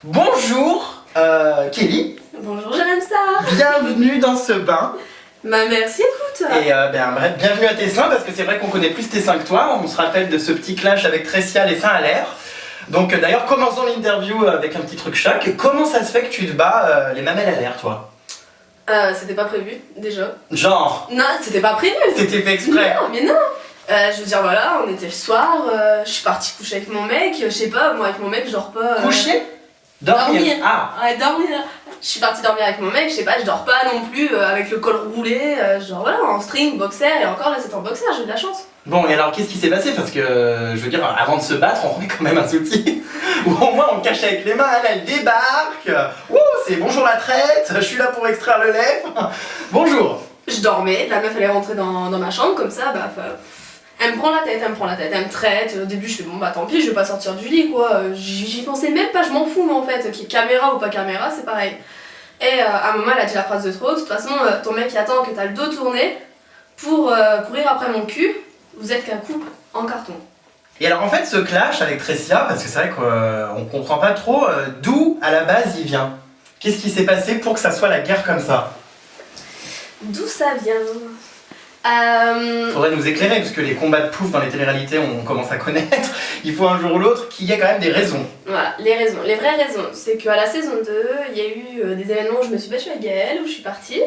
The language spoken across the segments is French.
Bonjour Kelly. Bonjour Jeanne Star. Bienvenue dans ce bain. Bah merci, écoute. Et bienvenue à tes seins, parce que c'est vrai qu'on connaît plus tes seins que toi. On se rappelle de ce petit clash avec Tressia, les seins à l'air. Donc d'ailleurs, commençons l'interview avec un petit truc choc. Comment ça se fait que tu te bats les mamelles à l'air, toi? C'était pas prévu, déjà. Genre? Non, c'était pas prévu. C'était fait exprès? Non, mais non. Je veux dire, voilà, on était le soir, je suis partie coucher avec mon mec, je sais pas, moi avec mon mec, je dors pas. Coucher? Dormir? Ah! Ouais, dormir. Je suis partie dormir avec mon mec, je sais pas, je dors pas non plus avec le col roulé, genre voilà, en string, boxer, et encore là c'est en boxer, j'ai de la chance. Bon, et alors qu'est-ce qui s'est passé? Parce que, je veux dire, avant de se battre, on remet quand même un soutif. Ou au moins on cache avec les mains, elle débarque. Ouh, c'est bonjour la traite, je suis là pour extraire le lait. Bonjour. Je dormais, la meuf elle est rentrée dans ma chambre, comme ça, bah... Elle me prend la tête, elle me traite. Au début, je fais bon bah tant pis, je vais pas sortir du lit quoi. J'y pensais même pas, je m'en fous, mais en fait, qu'il y ait caméra ou pas caméra, c'est pareil. Et à un moment, elle a dit la phrase de trop. De toute façon, ton mec il attend que t'as le dos tourné pour courir après mon cul. Vous êtes qu'un couple en carton. Et alors en fait, ce clash avec Tressia, parce que c'est vrai qu'on comprend pas trop d'où à la base il vient. Qu'est-ce qui s'est passé pour que ça soit la guerre comme ça? D'où ça vient? Faudrait nous éclairer, parce que les combats de pouf dans les téléréalités, on commence à connaître. Il faut un jour ou l'autre qu'il y ait quand même des raisons. Voilà, les raisons. Les vraies raisons, c'est qu'à la saison 2, il y a eu des événements où je me suis battue avec Gaëlle, où je suis partie.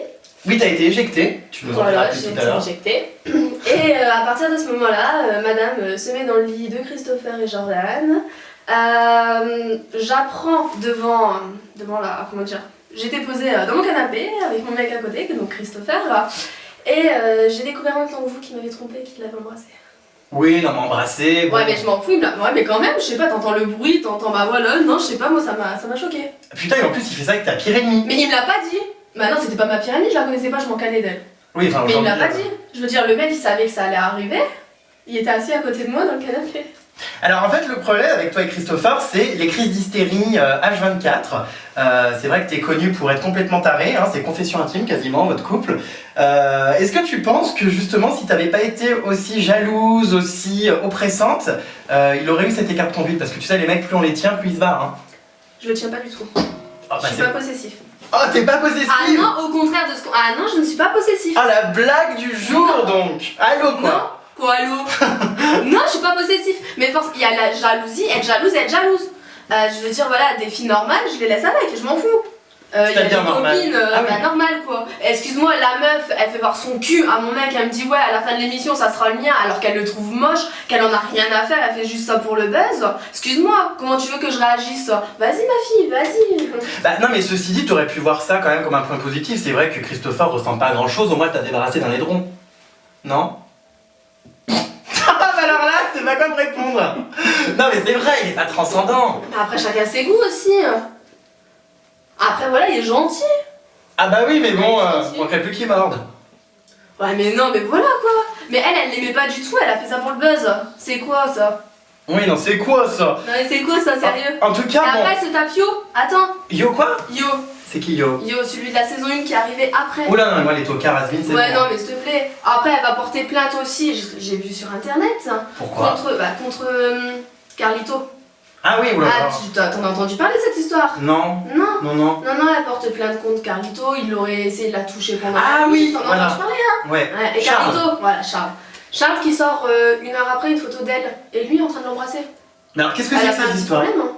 Oui, t'as été éjectée, tu nous en Voilà, parles j'ai tout à été l'heure. éjectée. Et à partir de ce moment-là, madame se met dans le lit de Christopher et Jordan. J'apprends devant la... comment dire? J'étais posée dans mon canapé avec mon mec à côté, donc Christopher. Et j'ai découvert en même temps que vous qu'il m'avait trompé, qu'il l'avait embrassé. Oui, non, m'embrasser. Bon. Ouais, mais je m'en fous, ouais, mais quand même, je sais pas, t'entends le bruit, t'entends bah voilà, non, je sais pas, moi ça m'a choqué. Putain, et en plus, il fait ça avec ta pire ennemie. Mais il me l'a pas dit. Bah non, c'était pas ma pire amie, je la connaissais pas, je m'en calais d'elle. Oui, enfin, Mais il me l'a aujourd'hui, pas dit. Je veux dire, le mec il savait que ça allait arriver. Il était assis à côté de moi dans le canapé. Alors en fait, le problème avec toi et Christopher, c'est les crises d'hystérie H24. C'est vrai que t'es connu pour être complètement taré, hein, c'est confession intime quasiment, votre couple. Est-ce que tu penses que justement, si t'avais pas été aussi jalouse, aussi oppressante, il aurait eu cet écart de conduite? Parce que tu sais, les mecs, plus on les tient, plus ils se barrent. Hein. Je le tiens pas du tout. Oh, Je suis pas possessif. Oh, t'es pas possessive? Ah non, au contraire de ce qu'on... Ah non, je ne suis pas possessif. Ah, la blague du jour donc. Allô quoi? Non. Quoi, allô? Non, je suis pas possessif. Mais force, il y a la jalousie, être jalouse et être jalouse. Je veux dire, voilà, des filles normales, je les laisse avec, je m'en fous. Il y a des C'est-à-dire normal. copines, Ah oui. bah normal quoi. Excuse-moi, la meuf, elle fait voir son cul à mon mec, elle me dit ouais, à la fin de l'émission ça sera le mien, alors qu'elle le trouve moche, qu'elle en a rien à faire, elle fait juste ça pour le buzz. Excuse-moi, comment tu veux que je réagisse? Vas-y ma fille, vas-y. Bah non, mais ceci dit, t'aurais pu voir ça quand même comme un point positif. C'est vrai que Christopher ressemble pas à grand chose, au moins t'as débarrassé d'un aideron. Non? Ah bah alors là, c'est pas quoi me répondre. Non mais c'est vrai, il est pas transcendant. Mais après chacun ses goûts aussi. Après voilà, il est gentil. Ah bah oui, mais bon, Gentil. on manquerait plus qu'il morde. Ouais mais non, mais voilà quoi. Mais elle l'aimait pas du tout, elle a fait ça pour le buzz. C'est quoi ça? Oui, non, c'est quoi ça? Non mais c'est quoi ça, sérieux? En tout Et cas, bon. après ce tape Yo, attends, Yo quoi? Yo, C'est qui Yo? celui de la saison 1 qui est arrivé après. Oh là, non, moi les tocards Asmin, c'est Ouais bon. non mais s'il te plaît. Après elle va porter plainte aussi, j'ai vu sur internet. Pourquoi? Contre Carlito. Ah oui, oula. Ah, t'en as entendu parler de cette histoire? Non, Non. non, non. Non, elle porte plainte contre Carlito, il aurait essayé de la toucher pendant Ah la nuit, oui, t'en as voilà. entendu parler? Ouais. Ouais, et Charles. Carlito, voilà, Charles. Charles qui sort une heure après une photo d'elle, et lui en train de l'embrasser. Mais alors qu'est-ce que Elle c'est a que pas un cette petit histoire? problème, hein.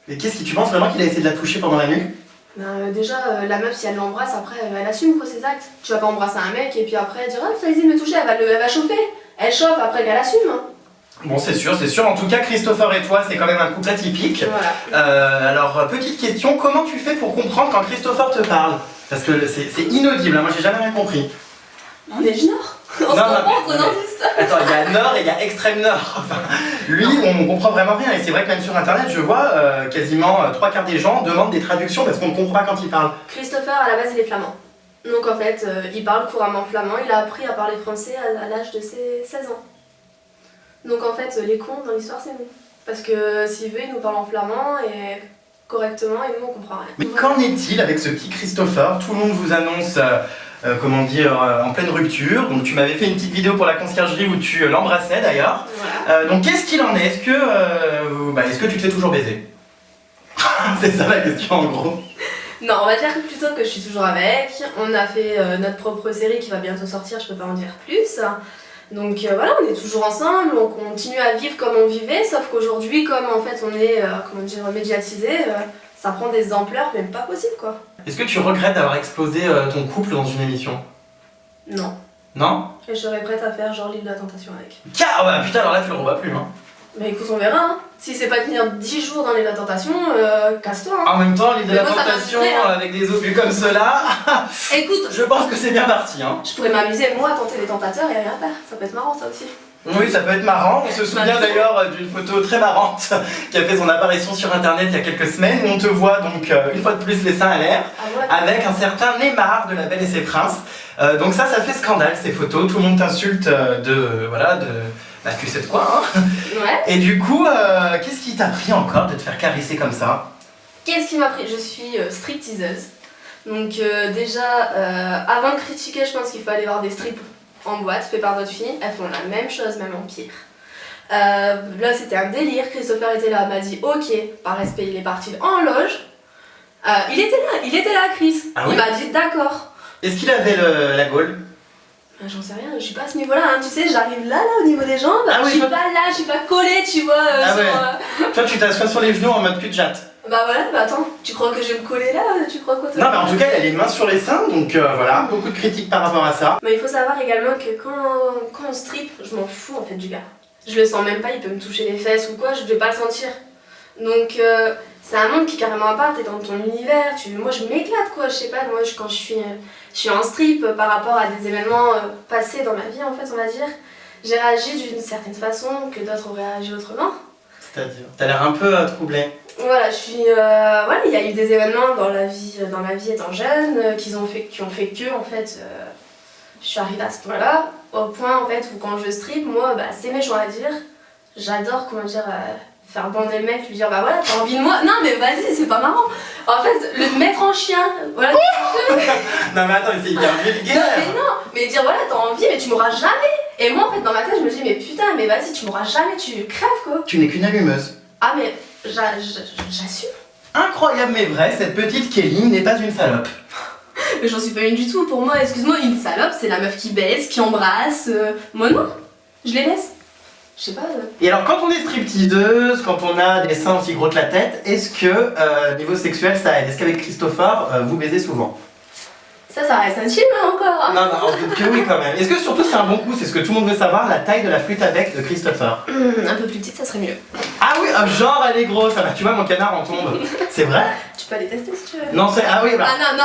Mais qu'est-ce que tu penses vraiment qu'il a essayé de la toucher pendant la nuit? Déjà, la meuf, si elle l'embrasse, après, elle assume quoi ses actes. Tu vas pas embrasser un mec et puis après dire ah, vas-y me toucher, elle va chauffer. Elle chauffe après qu'elle assume. Hein. Bon, c'est sûr, c'est sûr. En tout cas, Christopher et toi, c'est quand même un couple atypique. Voilà. Alors, petite question, comment tu fais pour comprendre quand Christopher te parle? Parce que c'est inaudible, hein, moi j'ai jamais rien compris. On est du Nord. On se Non, comprend mais- entre nordistes. Attends, il y a Nord et il y a Extrême Nord. Enfin, lui, on comprend vraiment rien. Et c'est vrai que même sur internet, je vois quasiment 3/4 des gens demandent des traductions parce qu'on ne comprend pas quand il parle. Christopher, à la base, il est flamand. Donc en fait, il parle couramment flamand. Il a appris à parler français à l'âge de ses 16 ans. Donc en fait, les cons dans l'histoire, c'est nous. Parce que s'il veut, il nous parle en flamand et correctement et nous, on comprend rien. Mais qu'en est-il avec ce petit Christopher? Tout le monde vous annonce comment dire, en pleine rupture. Donc tu m'avais fait une petite vidéo pour la conciergerie où tu l'embrassais d'ailleurs. Voilà. Donc qu'est-ce qu'il en est? Est-ce que tu te fais toujours baiser? C'est ça la question en gros. Non, on va dire plutôt que je suis toujours avec. On a fait notre propre série qui va bientôt sortir, je peux pas en dire plus. Donc voilà, on est toujours ensemble, on continue à vivre comme on vivait, sauf qu'aujourd'hui, comme en fait on est médiatisé, ça prend des ampleurs même pas possible quoi. Est-ce que tu regrettes d'avoir exposé ton couple dans une émission? Non. Non? Et je serais prête à faire genre l'île de la tentation avec. Ah ouais, putain, alors là tu le revois plus, hein. Mais écoute, on verra. Hein. Si c'est pas tenir 10 jours dans l'île de la tentation, casse-toi. Hein. En même temps, l'île de Mais la moi, ça tentation m'inspirait, hein. avec des obus comme cela, Écoute, je pense que c'est bien parti, hein. je pourrais m'amuser moi à tenter les tentateurs et à rien faire. Ça peut être marrant ça aussi. Oui, ça peut être marrant. On se souvient d'ailleurs d'une photo très marrante qui a fait son apparition sur internet il y a quelques semaines où on te voit donc une fois de plus les seins à l'air avec un certain Neymar de La Belle et ses Princes. Donc ça fait scandale ces photos. Tout le monde t'insulte bah tu sais de quoi, hein. Ouais. Et du coup, qu'est-ce qui t'a pris encore de te faire caresser comme ça? Qu'est-ce qui m'a pris? Je suis stripteaseuse. Donc déjà, avant de critiquer, je pense qu'il faut aller voir des strips en boîte, fait par d'autres filles. Elles font la même chose, même en pire. Là, c'était un délire. Christopher était là, m'a dit ok, par respect, il est parti en loge. Il était là, Chris. Ah oui? Il m'a dit d'accord. Est-ce qu'il avait la gaule? J'en sais rien, je suis pas à ce niveau-là, hein. Tu sais, j'arrive là au niveau des jambes. Ah oui, je suis toi- pas là, je suis pas collée, tu vois. Ah ouais. Toi, tu t'assois sur les genoux en mode cul de jatte. Bah voilà, bah attends, tu crois que je vais me coller là? Tu crois quoi toi? Non, mais en tout cas, il a les mains sur les seins, donc voilà, beaucoup de critiques par rapport à ça. Mais il faut savoir également que quand on strip, je m'en fous en fait du gars. Je le sens même pas, il peut me toucher les fesses ou quoi, je vais pas le sentir. Donc c'est un monde qui est carrément à part, t'es dans ton univers, moi je m'éclate quoi, je sais pas, moi quand je suis en strip par rapport à des événements passés dans ma vie en fait on va dire, j'ai réagi d'une certaine façon que d'autres auraient réagi autrement. C'est-à-dire, t'as l'air un peu troublé. Voilà, voilà, il y a eu des événements dans ma vie étant jeune qui ont fait que en fait je suis arrivée à ce point-là, au point en fait où quand je strip, moi bah c'est méchant à dire, j'adore comment dire faire bander le mec, lui dire bah voilà t'as envie de moi, non mais vas-y c'est pas marrant, en fait le mettre en chien, voilà. Non mais attends, c'est hyper vulgaire. Mais dire voilà t'as envie mais tu m'auras jamais, et moi en fait dans ma tête je me dis mais putain mais vas-y tu m'auras jamais, tu crèves quoi. Tu n'es qu'une allumeuse. Ah mais j'assume. Incroyable mais vrai, cette petite Kelly n'est pas une salope. Mais j'en suis pas une du tout, pour moi excuse-moi une salope c'est la meuf qui baise, qui embrasse, moi non, je les laisse. Je sais pas. Et alors quand on est stripteaseuse, quand on a des seins aussi gros que la tête, est-ce que niveau sexuel ça aide? Est-ce qu'avec Christopher vous baisez souvent? Ça reste intime hein, encore. Non, on se doute que oui quand même. Est-ce que surtout c'est un bon coup, c'est ce que tout le monde veut savoir, la taille de la flûte à bec de Christopher? Un peu plus petite, ça serait mieux. Ah oui, genre elle est grosse, ah bah, tu vois mon canard en tombe. C'est vrai? Tu peux aller tester si tu veux. Non, c'est... Ah oui, bah... Ah non,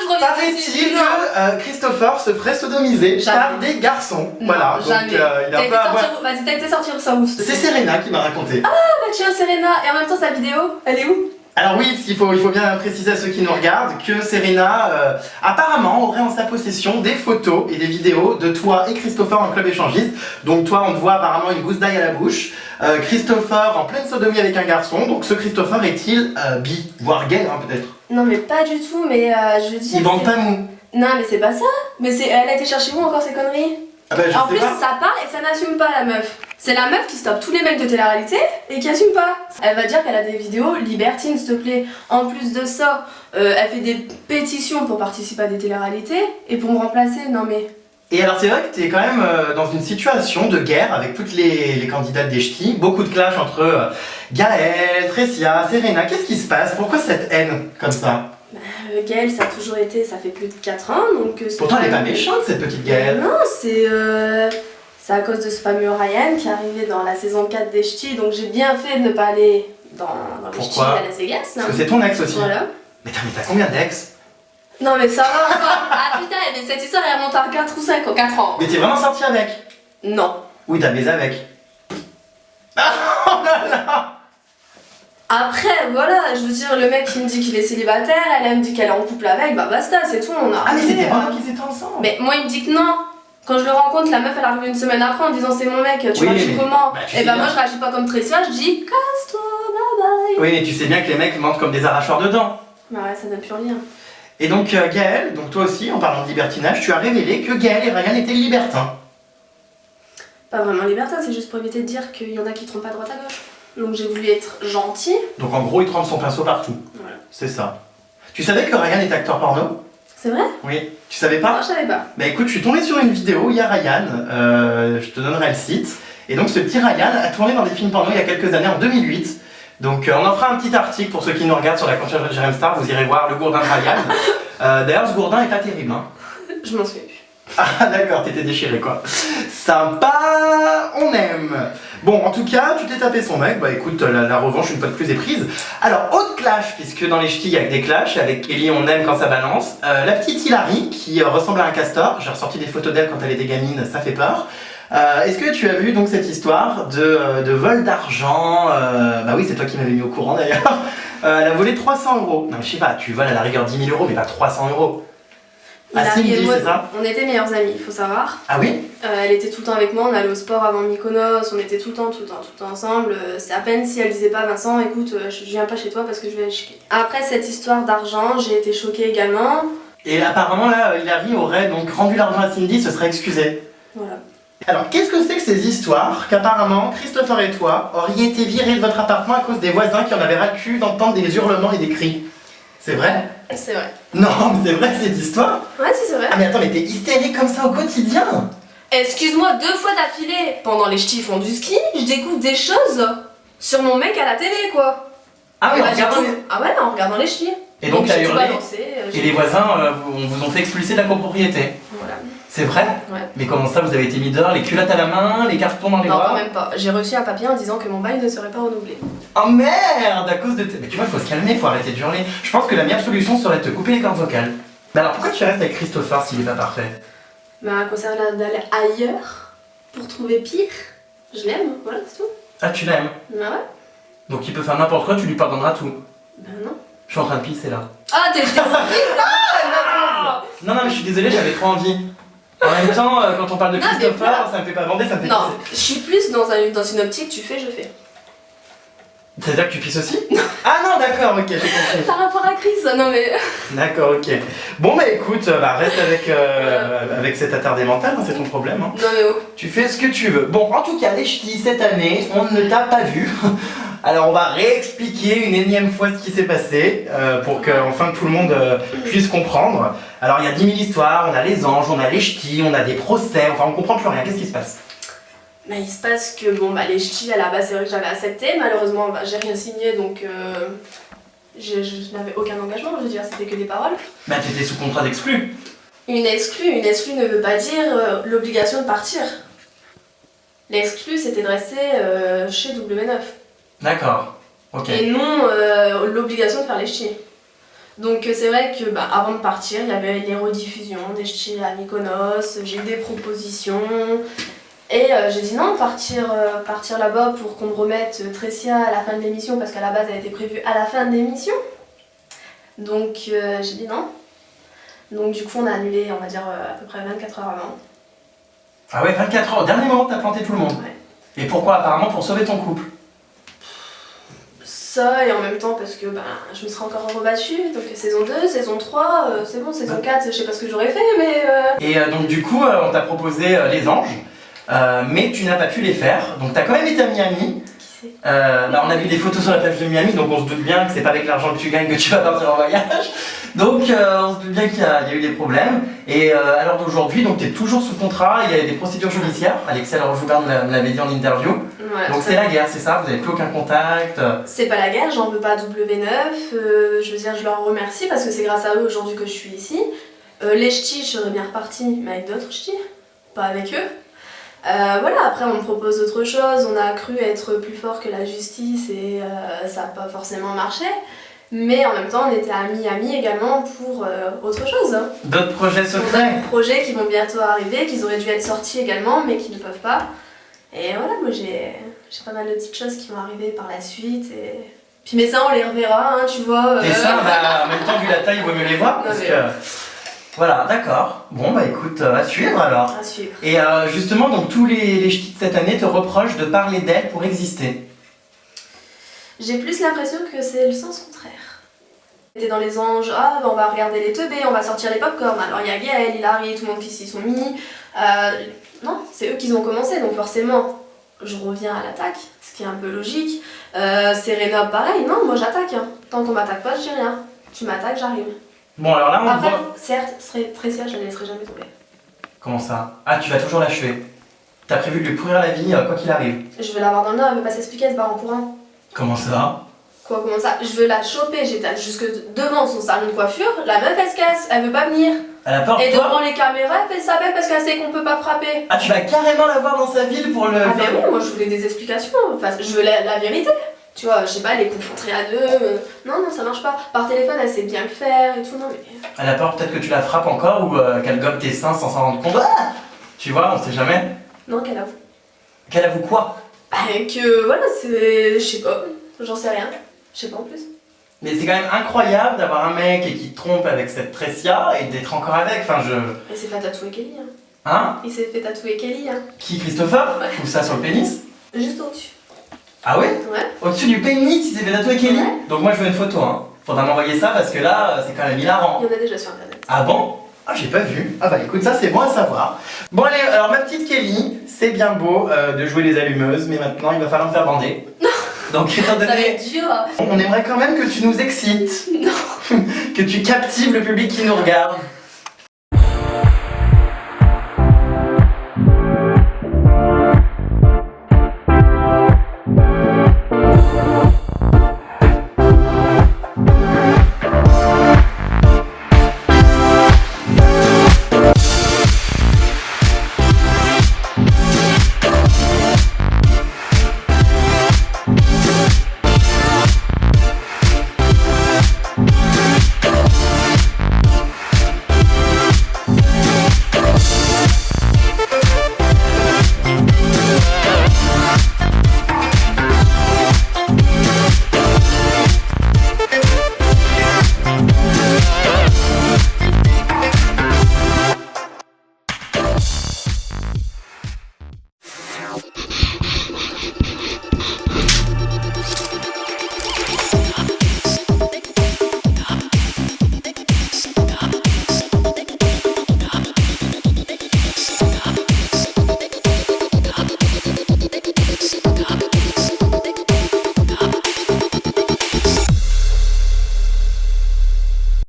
je reviens Paraît-il que Christopher se ferait sodomiser par des garçons. Non, voilà, jamais. donc il a un peu à voir. Vas-y, t'as été sortir ça où? C'est Serena qui m'a raconté. Ah bah tiens, Serena, et en même temps sa vidéo, elle est où? Alors oui, il faut bien préciser à ceux qui nous regardent que Serena apparemment aurait en sa possession des photos et des vidéos de toi et Christopher en club échangiste. Donc toi on te voit apparemment une gousse d'ail à la bouche, Christopher en pleine sodomie avec un garçon. Donc ce Christopher est-il bi, voire gay hein, peut-être? Non mais pas du tout, mais je veux dire... Il bande pas mou. Non mais c'est pas ça, mais elle a été chercher où encore ces conneries? Ah bah, en plus ça parle et ça n'assume pas la meuf. C'est la meuf qui stoppe tous les mecs de télé-réalité et qui assume pas. Elle va dire qu'elle a des vidéos libertines s'il te plaît. En plus de ça, elle fait des pétitions pour participer à des télé-réalités et pour me remplacer, non mais... Et alors c'est vrai que tu es quand même dans une situation de guerre avec toutes les candidates des ch'tis, beaucoup de clash entre Gaëlle, Tressia, Serena, qu'est-ce qui se passe? Pourquoi cette haine comme ça? Gaëlle ça a toujours été, ça fait plus de 4 ans donc... Pourtant elle est pas méchante cette petite Gaëlle. Non, c'est à cause de ce fameux Ryan qui est arrivé dans la saison 4 des ch'tis, donc j'ai bien fait de ne pas aller dans les ch'tis à Las Vegas. Parce que c'est ton ex aussi. Voilà. Mais t'as combien d'ex? Non mais ça va encore. Ah putain, mais cette histoire elle remonte à 4 ou 5 ou 4 ans. Mais t'es vraiment sorti avec? Non. Oui, t'as baisé avec. Oh là là! Après, voilà, je veux dire, le mec il me dit qu'il est célibataire, elle me dit qu'elle est en couple avec, bah basta, c'est tout, on a Ah mais arrêté, c'était hein. pas qu'ils étaient ensemble. Mais moi il me dit que non. Quand je le rencontre, la meuf elle arrive une semaine après en disant c'est mon mec, tu Oui, réagis mais- comment? bah, tu Et sais bah bien. moi je réagis pas comme Tressia, je dis casse-toi, bye bye. Oui, mais tu sais bien que les mecs mentent comme des arracheurs de dents. Bah ouais, ça donne plus rien. Et donc Gaëlle, donc toi aussi, en parlant de libertinage, tu as révélé que Gaëlle et Ryan étaient libertins. Pas vraiment libertin, c'est juste pour éviter de dire qu'il y en a qui trompent à droite à gauche. Donc j'ai voulu être gentille. Donc en gros, il trempe son pinceau partout. Voilà. C'est ça. Tu savais que Ryan est acteur porno? C'est vrai? Oui. Tu savais pas? Non, je savais pas. Bah écoute, je suis tombé sur une vidéo, il y a Ryan, je te donnerai le site. Et donc ce petit Ryan a tourné dans des films porno il y a quelques années, en 2008. Donc on en fera un petit article pour ceux qui nous regardent sur la compte de Jérém Star, vous irez voir le gourdin de Ryan. D'ailleurs ce gourdin est pas terrible. Hein. Je m'en souviens plus. Ah d'accord, t'étais déchiré quoi. Sympa, on aime. Bon, en tout cas, tu t'es tapé son mec, bah écoute, la revanche une fois de plus est prise. Alors, autre clash, puisque dans les ch'tis il y a que des clashs, avec Ellie on aime quand ça balance. La petite Hilary, qui ressemble à un castor, j'ai ressorti des photos d'elle quand elle était gamine, ça fait peur. Est-ce que tu as vu donc cette histoire de vol d'argent bah oui, c'est toi qui m'avais mis au courant d'ailleurs. Elle a volé 300 euros. Non mais je sais pas, tu voles à la rigueur 10 000 euros, mais pas 300 euros. Ah, Hilary et moi, c'est ça? on était meilleurs amis, il faut savoir. Ah oui? Elle était tout le temps avec moi, on allait au sport avant Mykonos, on était tout le temps ensemble. C'est à peine si elle disait pas Vincent, écoute, je viens pas chez toi parce que je vais aller chier. Après cette histoire d'argent, j'ai été choquée également. Et apparemment là, Hilary aurait donc rendu l'argent à Cindy, se serait excusée. Voilà. Alors, qu'est-ce que c'est que ces histoires qu'apparemment Christopher et toi auriez été virés de votre appartement à cause des voisins qui en avaient ras le cul d'entendre des hurlements et des cris? C'est vrai? C'est vrai. Non, mais c'est vrai cette histoire? Ouais, si, c'est vrai. Ah mais attends, mais t'es hystérique comme ça au quotidien? Excuse-moi, 2 fois d'affilée, pendant les ch'tis font du ski, je découvre des choses sur mon mec à la télé, quoi. Ah oui, Bah, en regardant j'ai tout- Ah ouais, en regardant les ch'tis. Et donc t'as j'ai tout hurlé, balancé, et les voisins vous ont fait expulser de la copropriété. Voilà. C'est vrai? Ouais. Mais comment ça, vous avez été mis dehors, les culottes à la main, les cartons dans les Non, bras? quand même pas. J'ai reçu un papier en disant que mon bail ne serait pas renouvelé. Oh merde, à cause de tes... Mais tu vois, faut se calmer, faut arrêter de hurler. Je pense que la meilleure solution serait de te couper les cordes vocales. Mais alors pourquoi tu restes avec Christopher s'il est pas parfait? Bah, à quoi sert d'aller ailleurs pour trouver pire? Je l'aime, voilà, c'est tout. Ah, tu l'aimes? Bah ouais. Donc il peut faire n'importe quoi, tu lui pardonneras tout. Bah non. Je suis en train de pisser là. Ah, t'es Non, non, mais je suis désolé, j'avais trop envie. En même temps, quand on parle de Non, mais Christopher, voilà. ça me fait pas bander, ça me fait Non, pisser. je suis plus dans une optique, tu fais, je fais. C'est-à-dire que tu pisses aussi? Ah non, d'accord, ok, j'ai compris. Par rapport à Chris, non mais. D'accord, ok. Bon bah écoute, bah, reste avec cet attardé mental, hein, c'est ton problème. Hein. Non mais oh. Tu fais ce que tu veux. Bon, en tout cas, les ch'tis, cette année, on ne t'a pas vu. Alors on va réexpliquer une énième fois ce qui s'est passé pour que enfin tout le monde puisse comprendre. Alors il y a 10 000 histoires, on a les anges, on a les ch'tis, on a des procès, enfin on comprend plus rien. Qu'est-ce qui se passe? Bah, il se passe que bon bah les ch'tis à la base c'est vrai que j'avais accepté, malheureusement bah, j'ai rien signé donc je n'avais aucun engagement, je veux dire c'était que des paroles. Bah t'étais sous contrat d'exclus. Une exclue ne veut pas dire l'obligation de partir. L'exclu c'était de rester chez W9 D'accord, ok. et non l'obligation de faire les ch'tis. Donc c'est vrai que bah, avant de partir il y avait les rediffusions des ch'tis à Mykonos, j'ai eu des propositions. Et j'ai dit non, partir là-bas pour qu'on me remette Tressia à la fin de l'émission, parce qu'à la base elle était prévue à la fin de l'émission. Donc j'ai dit non. Donc du coup on a annulé, on va dire à peu près 24 heures avant. Ah ouais, 24 heures, au dernier moment t'as planté tout le monde. Ouais. Et pourquoi? Apparemment pour sauver ton couple. Ça et en même temps parce que bah, je me serais encore rebattue, donc saison 2, saison 3, c'est bon, saison 4, je sais pas ce que j'aurais fait mais... Et donc du coup on t'a proposé les anges. Mais tu n'as pas pu les faire, donc tu as quand même été à Miami. Qui sait? Là on a vu des photos sur la plage de Miami, donc on se doute bien que c'est pas avec l'argent que tu gagnes que tu vas partir en voyage. Donc on se doute bien qu'il y a eu des problèmes. Et à l'heure d'aujourd'hui, donc tu es toujours sous contrat, il y a des procédures judiciaires. Alexia Laroche-Joubert me l'avait dit en interview. Voilà, Donc c'est la guerre, c'est ça? Vous n'avez plus aucun contact? C'est pas la guerre, j'en veux pas à W9, je veux dire je leur remercie parce que c'est grâce à eux aujourd'hui que je suis ici. Les ch'tis, je serais bien repartie, mais avec d'autres ch'tis, pas avec eux. Voilà, après on me propose autre chose, on a cru être plus fort que la justice et ça n'a pas forcément marché. Mais en même temps, on était à Miami également pour autre chose. Hein. D'autres projets Pour secrets? d'autres projets qui vont bientôt arriver, qui auraient dû être sortis également, mais qui ne peuvent pas. Et voilà, moi j'ai pas mal de petites choses qui vont arriver par la suite. Et... Puis mes seins, on les reverra, hein, tu vois. Et ça, bah, en même temps, vu la taille, il vaut mieux les voir. Non, Parce mais- que... Voilà, d'accord. Bon, bah écoute, à suivre alors. À suivre. Et justement, donc tous les ch'tis de cette année te reprochent de parler d'elle pour exister. J'ai plus l'impression que c'est le sens contraire. T'es dans les anges, ah bah on va regarder les teubés, on va sortir les popcorn. Alors il y a Gaël, Hilary, tout le monde qui s'y sont mis. Non, c'est eux qui ont commencé, donc forcément je reviens à l'attaque, ce qui est un peu logique. Serena, pareil, non, moi j'attaque. Hein. Tant qu'on m'attaque pas, je dis rien. Tu m'attaques, j'arrive. Bon, alors là, on Après, voit... certes, Trécia, je la laisserai jamais tomber. Comment ça? Ah, tu vas toujours l'achever. T'as prévu de lui pourrir la vie, quoi qu'il arrive. Je veux l'avoir dans le nord, elle veut pas s'expliquer, elle se barre en courant. Comment ça? Quoi, comment ça? Je veux la choper, j'étais jusque devant son salon de coiffure, la meuf elle se casse, elle veut pas venir. À la porte, Et toi? devant les caméras, elle fait sa belle parce qu'elle sait qu'on peut pas frapper. Ah, tu vas carrément la voir dans sa ville pour le... Ah ben oui, moi je voulais des explications, enfin, je veux la vérité. Tu vois, je sais pas, les confronter à deux. Non, non, ça marche pas. Par téléphone, elle sait bien le faire et tout, non mais... À la porte, peut-être que tu la frappes encore ou qu'elle gobe tes seins sans s'en rendre compte. Ah, tu vois, on sait jamais. Non, qu'elle avoue. Qu'elle avoue quoi? Bah, que voilà, c'est... Je sais pas, j'en sais rien. Je sais pas en plus. Mais c'est quand même incroyable d'avoir un mec qui te trompe avec cette Trécia et d'être encore avec, enfin je... Il s'est fait tatouer Kelly, hein. Hein? Il s'est fait tatouer Kelly, hein. Qui, Christopher? Ouais. Ou ça sur le pénis? Juste au-dessus. Ah ouais? Ouais. Au-dessus du pénis, il s'est fait tatouer Kelly? Ouais. Donc moi je veux une photo, hein. Faudra m'envoyer ça parce que là, c'est quand même hilarant. Il y en a déjà sur internet. Ah bon? Ah, j'ai pas vu. Ah bah écoute, ça c'est bon à savoir. Bon allez, alors ma petite Kelly, c'est bien beau de jouer les allumeuses, mais maintenant il va falloir me faire bander. Donc étant Ça va donné... être dur. On aimerait quand même que tu nous excites, Non. que tu captives le public qui nous regarde.